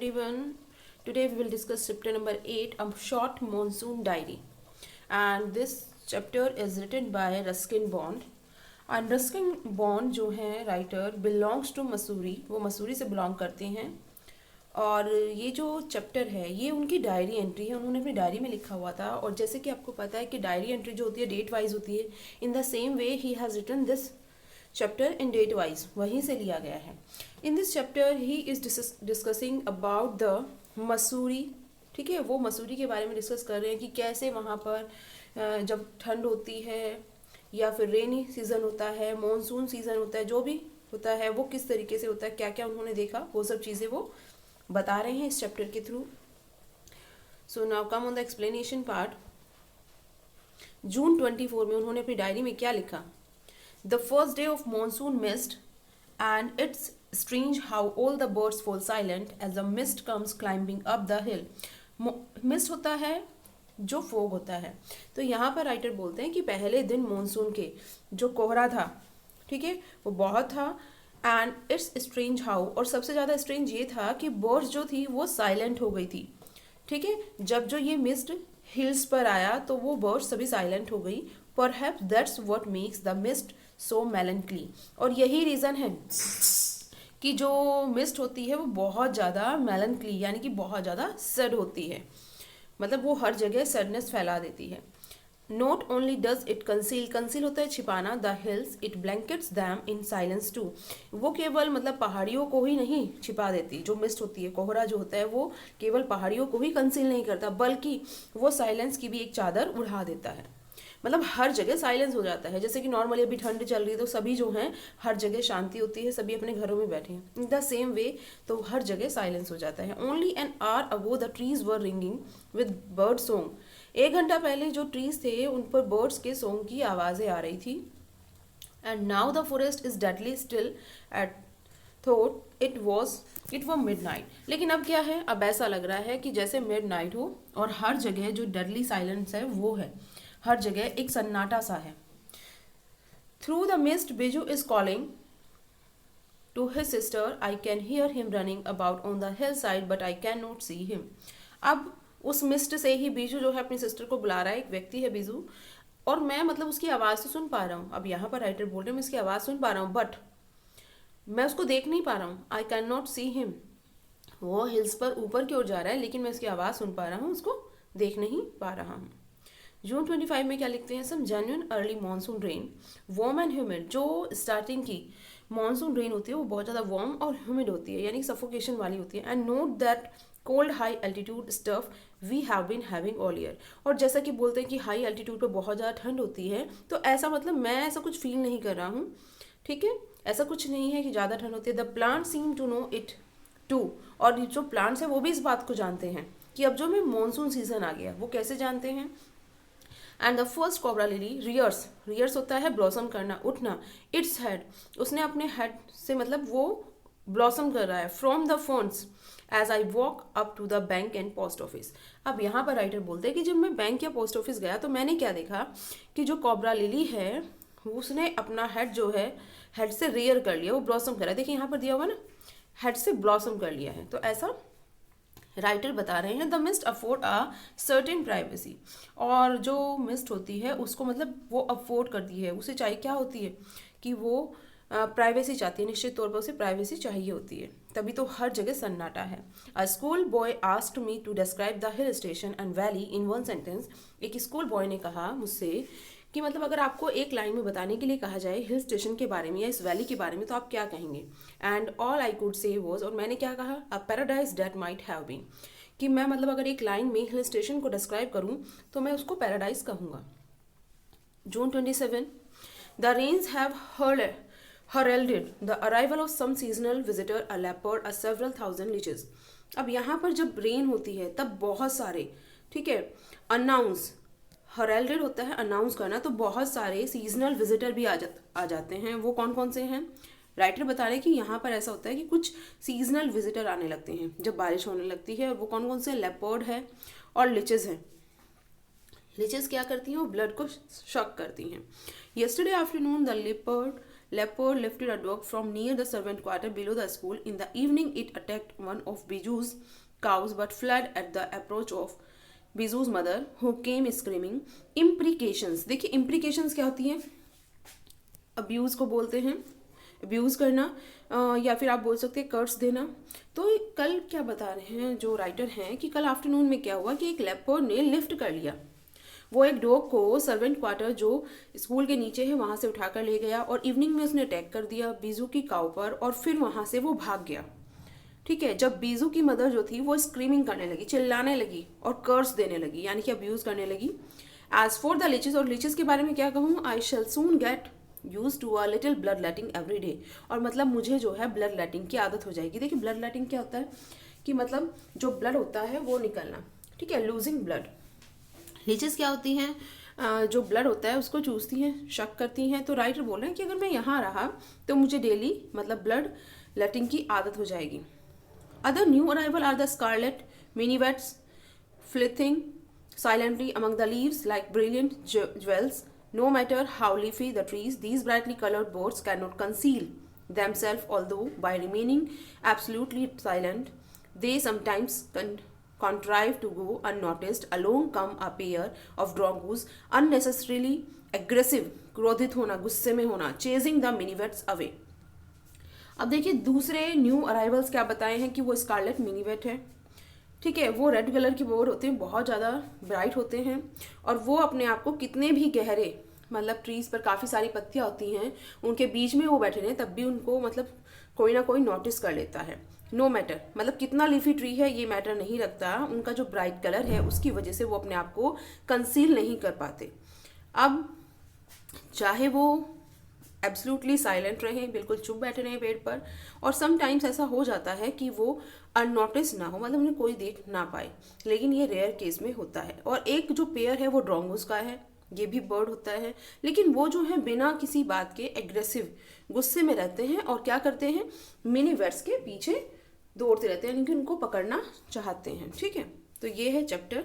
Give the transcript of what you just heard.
everyone. Today we will discuss chapter number 8, A Short Monsoon Diary. And this chapter is written by Ruskin Bond. And Ruskin Bond जो है writer belongs to Mussoorie, वो मसूरी से belong करते हैं. और ये जो चैप्टर है ये उनकी डायरी एंट्री है, उन्होंने अपनी डायरी में लिखा हुआ था. और जैसे कि आपको पता है कि डायरी एंट्री जो होती है डेट वाइज होती है, in the same way he has written this chapter in date wise, वहीं से लिया गया है. In this chapter he is discussing about the Mussoorie. ठीक है, वो मसूरी के बारे में डिस्कस कर रहे हैं कि कैसे वहाँ पर जब ठंड होती है या फिर रेनी सीज़न होता है, मॉनसून सीज़न होता है, जो भी होता है वो किस तरीके से होता है, क्या क्या उन्होंने देखा, वो सब चीज़ें वो बता रहे हैं इस चैप्टर के through. So now come on the explanation part. June 24 में उन्होंने अपनी डायरी में क्या लिखा? The first day of monsoon mist, and it's strange how all the birds fall silent as the mist comes climbing up the hill. Mist होता है जो fog होता है. तो यहाँ पर राइटर बोलते हैं कि पहले दिन मॉनसून के जो कोहरा था, ठीक है, वो बहुत था. एंड इट्स स्ट्रेंज हाउ, और सबसे ज़्यादा स्ट्रेंज ये था कि बर्ड्स जो थी वो साइलेंट हो गई थी. ठीक है, जब जो ये मिस्ट हिल्स पर आया तो वो बर्ड्स सभी साइलेंट हो गई. Perhaps that's what makes the mist सो मेलनकली. और यही रीज़न है कि जो मिस्ट होती है वो बहुत ज़्यादा मेलनकली यानी कि बहुत ज़्यादा सैड होती है, मतलब वो हर जगह सैडनेस फैला देती है. Not only does it conceal होता है छिपाना, the hills it blankets them in silence too. वो केवल मतलब पहाड़ियों को ही नहीं छिपा देती, जो मिस्ट होती है, कोहरा जो होता है वो केवल पहाड़ियों को ही कंसील नहीं करता, बल्कि वो साइलेंस की भी एक चादर उड़ा देता है. मतलब हर जगह साइलेंस हो जाता है. जैसे कि नॉर्मली अभी ठंड चल रही है तो सभी जो हैं हर जगह शांति होती है, सभी अपने घरों में बैठे हैं. इन द सेम वे तो हर जगह साइलेंस हो जाता है. Only an hour ago the trees were ringing with bird song. 1 घंटा पहले जो ट्रीज थे उन पर बर्ड्स के सॉन्ग की आवाज़ें आ रही थी. And now the forest is deadly still at thought it वो मिडनाइट. लेकिन अब क्या है, अब ऐसा लग रहा है कि जैसे मिडनाइट हो और हर जगह जो डेडली साइलेंस है वो है, हर जगह एक सन्नाटा सा है. Through the mist Bijju is calling to his sister. I can hear him running about on the hill side but I can not see him. अब उस मिस्ट से ही बीजू जो है अपनी सिस्टर को बुला रहा है. एक व्यक्ति है बीजू, और मैं मतलब उसकी आवाज़ तो सुन पा रहा हूँ. अब यहाँ पर राइटर बोल रहे हैं मैं इसकी आवाज़ सुन पा रहा हूँ बट मैं उसको देख नहीं पा रहा हूँ. आई कैन नॉट सी हिम. वो हिल्स पर ऊपर की ओर जा रहा है लेकिन मैं उसकी आवाज़ सुन पा रहा हूँ, उसको देख नहीं पा रहा हूँ. जून 25 में क्या लिखते हैं? Some genuine early monsoon rain, warm and humid. जो स्टार्टिंग की मानसून रेन होती है वो बहुत ज़्यादा वार्म और ह्यूमिड होती है, यानी सफोकेशन वाली होती है. And note that cold high altitude stuff we have been having all year. और जैसा कि बोलते हैं कि हाई एल्टीट्यूड पे बहुत ज़्यादा ठंड होती है, तो ऐसा मतलब मैं ऐसा कुछ फील नहीं कर रहा हूँ. ठीक है, ऐसा कुछ नहीं है कि ज़्यादा ठंड होती है. The plant seem to know it too. और जो प्लांट्स हैं वो भी इस बात को जानते हैं कि अब जो में मानसून सीजन आ गया. वो कैसे जानते हैं? And the first cobra lily rears होता है ब्लॉसम करना, उठना. इट्स हेड, उसने अपने हेड से मतलब वो ब्लॉसम कर रहा है. From the fonts as I walk up to the bank and post office. अब यहाँ पर राइटर बोलते हैं कि जब मैं बैंक या पोस्ट ऑफिस गया तो मैंने क्या देखा कि जो कोबरा लिली है उसने अपना हेड जो है हेड से रियर कर लिया, वो ब्लॉसम कर रहा है. देखिए यहाँ पर दिया हुआ ना, हेड से ब्लॉसम कर लिया है. तो ऐसा राइटर बता रहे हैं. The mist afford a certain privacy. और जो मिस्ट होती है उसको मतलब वो अफोर्ड करती है, उसे चाहिए क्या होती है कि वो प्राइवेसी चाहती है, निश्चित तौर पर उसे प्राइवेसी चाहिए होती है. तभी तो हर जगह सन्नाटा है. A school boy asked me to describe the hill station and valley in 1 sentence. एक स्कूल बॉय ने कहा मुझसे कि मतलब अगर आपको एक लाइन में बताने के लिए कहा जाए हिल स्टेशन के बारे में या इस वैली के बारे में तो आप क्या कहेंगे? And all I could say was, और मैंने क्या कहा? A paradise that might have been. कि मैं मतलब अगर एक लाइन में हिल स्टेशन को डिस्क्राइब करूं तो मैं उसको पैराडाइज कहूँगा. June 27, the rains have heralded the arrival of some seasonal visitor, a leopard, a several thousand leeches. अब यहाँ पर जब रेन होती है तब बहुत सारे, ठीक है, अनाउंस, हरेल्डेड होता है अनाउंस करना, तो बहुत सारे सीजनल विजिटर भी आ जाते हैं. वो कौन कौन से हैं? राइटर बता रहे हैं कि यहाँ पर ऐसा होता है कि कुछ सीजनल विजिटर आने लगते हैं जब बारिश होने लगती है. और वो कौन कौन से? लेपर्ड है और लिचेस हैं. लिचेस क्या करती हैं? वो ब्लड को शक करती हैं. Yesterday afternoon the leopard leopard lifted a dog from near the servant quarter below the school. In the evening, it attacked one of Biju's cows but fled at the approach of Biju's mother, who came screaming. Imprecations, देखिए imprecations क्या होती हैं? Abuse को बोलते हैं, abuse करना, या फिर आप बोल सकते हैं कर्स देना। तो कल क्या बता रहे हैं जो राइटर हैं कि कल आफ्टरनून में क्या हुआ कि एक लेपर्ड ने लिफ्ट कर लिया, वो एक डॉग को सर्वेंट क्वार्टर जो स्कूल के नीचे है वहाँ से उठाकर ले गया और इवनिंग में उसने अटैक कर दिया बीजू की काऊ पर और फिर वहाँ से वो भाग गया। ठीक है, जब बीजू की मदर जो थी वो स्क्रीमिंग करने लगी, चिल्लाने लगी और कर्स देने लगी, यानी कि अब्यूज़ करने लगी। एज फॉर द लिचेस, और लिचेस के बारे में क्या कहूँ, I shall soon get use to a little blood letting every day, और मतलब मुझे जो है ब्लड लेटिंग की आदत हो जाएगी। देखिए ब्लड लेटिंग क्या होता है कि मतलब जो ब्लड होता है वो निकलना, ठीक है, लूजिंग ब्लड। लीचेस क्या होती हैं, जो ब्लड होता है उसको चूसती हैं, शक करती हैं। तो राइटर बोल रहे हैं कि अगर मैं यहाँ रहा तो मुझे डेली मतलब ब्लड लेटिंग की आदत हो जाएगी। Other new arrival are the scarlet minivets flitting silently among the leaves like brilliant jewels. No matter how leafy the trees, these brightly colored birds cannot conceal themselves, although by remaining absolutely silent, they sometimes contrive to go unnoticed. Along come a pair of drongoos, unnecessarily aggressive, क्रोधित होना, गुस्से में होना, chasing the minivets away. अब देखिए दूसरे new arrivals क्या बताए हैं कि वो स्कारलेट मिनीवेट है, ठीक है, वो रेड कलर के बोर्ड होते हैं, बहुत ज़्यादा ब्राइट होते हैं और वो अपने आप को कितने भी गहरे मतलब ट्रीज़ पर काफ़ी सारी पत्तियाँ होती हैं उनके बीच में वो बैठे हैं तब भी उनको मतलब कोई ना कोई नोटिस कर लेता है। नो मैटर, मतलब कितना लीफी ट्री है ये मैटर नहीं रखता, उनका जो ब्राइट कलर है उसकी वजह से वो अपने आप को कंसील नहीं कर पाते। अब चाहे वो एब्सोल्युटली साइलेंट रहें, बिल्कुल चुप बैठे रहें पेड़ पर, और समटाइम्स ऐसा हो जाता है कि वो अननोटिस ना हो, मतलब उन्हें कोई देख ना पाए, लेकिन ये रेयर केस में होता है। और एक जो पेयर है वो ड्रोंगोस का है, ये भी बर्ड होता है, लेकिन वो जो है बिना किसी बात के एग्रेसिव गुस्से में रहते हैं और क्या करते हैं, मिनीवेट्स के पीछे दौड़ते रहते हैं, यानी कि उनको पकड़ना चाहते हैं। ठीक है, तो ये है चैप्टर